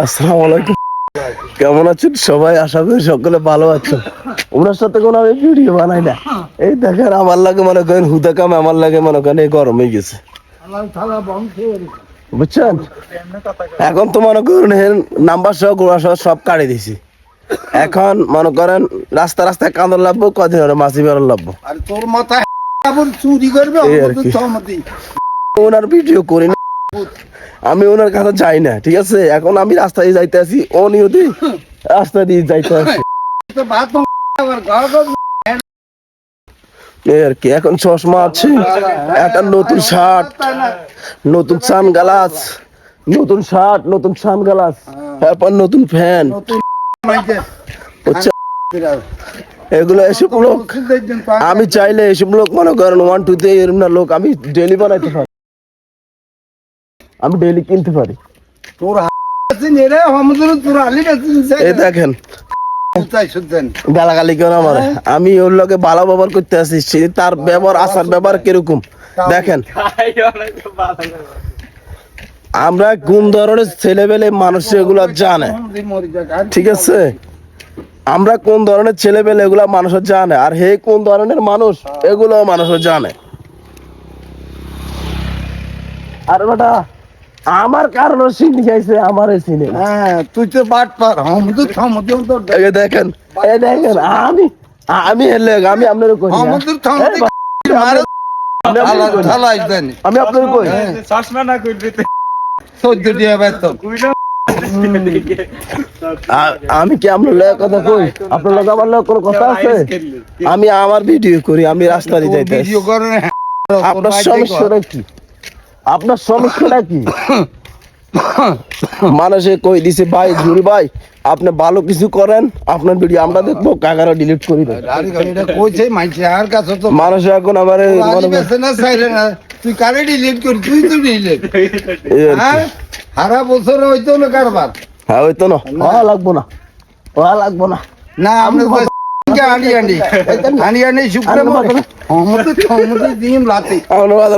আসসালামু আলাইকুম, কেমন আছেন সবাই? আশা করি সকলে ভালো আছেন। ওনার সাথে কোনো আমি ভিডিও বানাই না। এই দেখেন আমার লাগে মনে করেন হুদা কাম, আমার লাগে মনে করেন এই গরম হয়ে গেছে, বুঝছেন? এখন তো মনে করেন নাম্বার সহ গোড়া সহ সব কাটে দিছি। এখন মনে করেন রাস্তা রাস্তায় কাঁদর লাগবো, কদিন হলে মাছি বেরোর লাগবো। তোর মাথায় চুরি করবে ওনার ভিডিও করি না, আমি ওনার কাছে যাই না, ঠিক আছে? এখন আমি রাস্তা দিয়ে যাইতে আছি, ও নিয়তি রাস্তা দিয়ে যাইতে আসি আর কি। এখন চশমা আছে, একটা নতুন শার্ট, নতুন সানগ্লাস, নতুন শার্ট, নতুন সানগ্লাস, তারপর নতুন ফ্যান, এগুলো এসব লোক আমি চাইলে এসব লোক মনে করেন 1 2 3 এরকম না লোক আমি ডেলি বানাইতে পারি, আমি ডেলি কিনতে পারি। তোর এই দেখেন গালাগালি কেন আমার, আমি ওর লগে ভালো ব্যবহার করতে আসছি, তার ব্যবহার আচার ব্যবহার কিরকম দেখেন। আমরা কোন ধরনের ছেলেবেলে মানুষ এগুলা জানে, ঠিক আছে? আমরা কোন ধরনের ছেলেবেলে এগুলা মানুষ জানে, আর হে কোন ধরনের মানুষ এগুলো মানুষ জানে। আর বেটা আমার কারণে চিনি খাইছে, আমারে চিনে। হ্যাঁ তুই তো বাট পার দেখেন, এই দেখেন আমি আমি হেলে আমি আপনার কই আমি আপনার কই চশমা না কইতে আমি কি আপনার লগে কথা কই? আপনার লগে আমার লগে কোনো কথা আছে? আমি আমার ভিডিও করি, আমি রাস্তা দিয়ে যাইতে আছি। আপনার সমস্যাটা কি? আপনার সমস্যাটা কি? মানুষে কই দিছে ভাই জুরি ভাই আপনি ভালো কিছু করেন, আপনার ভিডিও আমরা দেখবো, কাকারা ডিলিট করি দেন। মানুষ এখন আমার তুই কারে ডিলিট করি? তুই তো ডিলিট সারা বছর হইতো না কারবার। হ্যাঁ হইতো না, হওয়া লাগবো না, হওয়া লাগবো না। না আমরা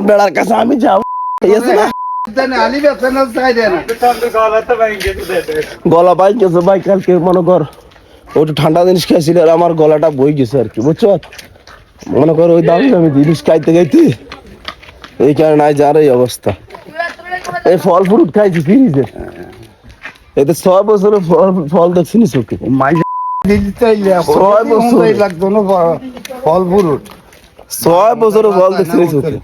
বেড়ার কাছে আমি যাবো, ঠিক আছে না? গলা পাই গেছে ভাই, কালকে মনে কর ওটা ঠান্ডা জিনিস খাইছিল আর আমার গলাটা বই গেছে আর কি, বুঝছো? মনে কর ওই দামি দামি জিনিস খাইতে খাইতে এই কারণে নাই যার এই অবস্থা। এই ফল ফ্রুট খাইছি ফ্রিজে, এতে 6 বছরের ফল দেখছি নি চোখে। 6 বছরের ফল দেখছি নি চোখে।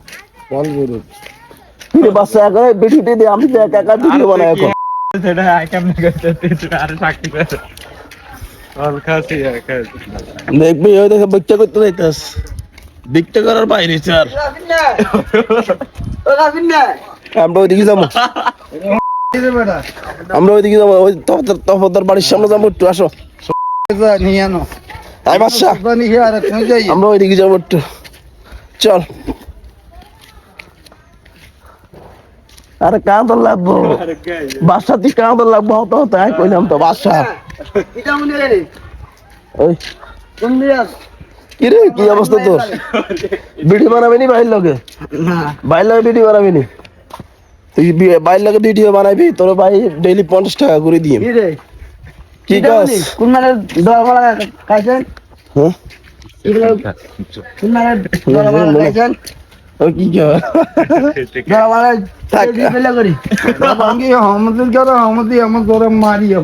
বাচ্চা একা বেটিতে দিয়ে আমি তো একা একা ভিডিও বানাই এখন। দেখবি ওই দেখে বিক্রি করতে যাইতাস, বিক্রি করার বাইরে স্যার আমরা ওইদিকে যাবো, আমরা ওইদিকে যাবো, ওই তফদার বাড়ির সামনে যাবো, একটু আসো বাচ্চা, আমরা ওইদিকে যাবো একটু, চল। আরে কাঁদর লাগবো বাসা, তুই কাঁদর লাগবো হতো তাই কইলাম তো বাসা। কি রে কি অবস্থা তোর? ভিডিও বানাবি নি বাইর লগে? বাইর লগে ভিডিও বানাবি নি? তুই বাইর লগে ভিডিও বানাবি, তোর ভাই ডেইলি 50 টাকা করে দিয়ে। কি কাজ? কোন মানে দোয়া বলা কাজেন? হ্যাঁ কোন মানে দোয়া বলা কাজেন? ও কি কর দোয়া বলা থাক বেলা করি বাবা আমি আমাদের ঘরে আমাদের আমার ঘরে মারিও।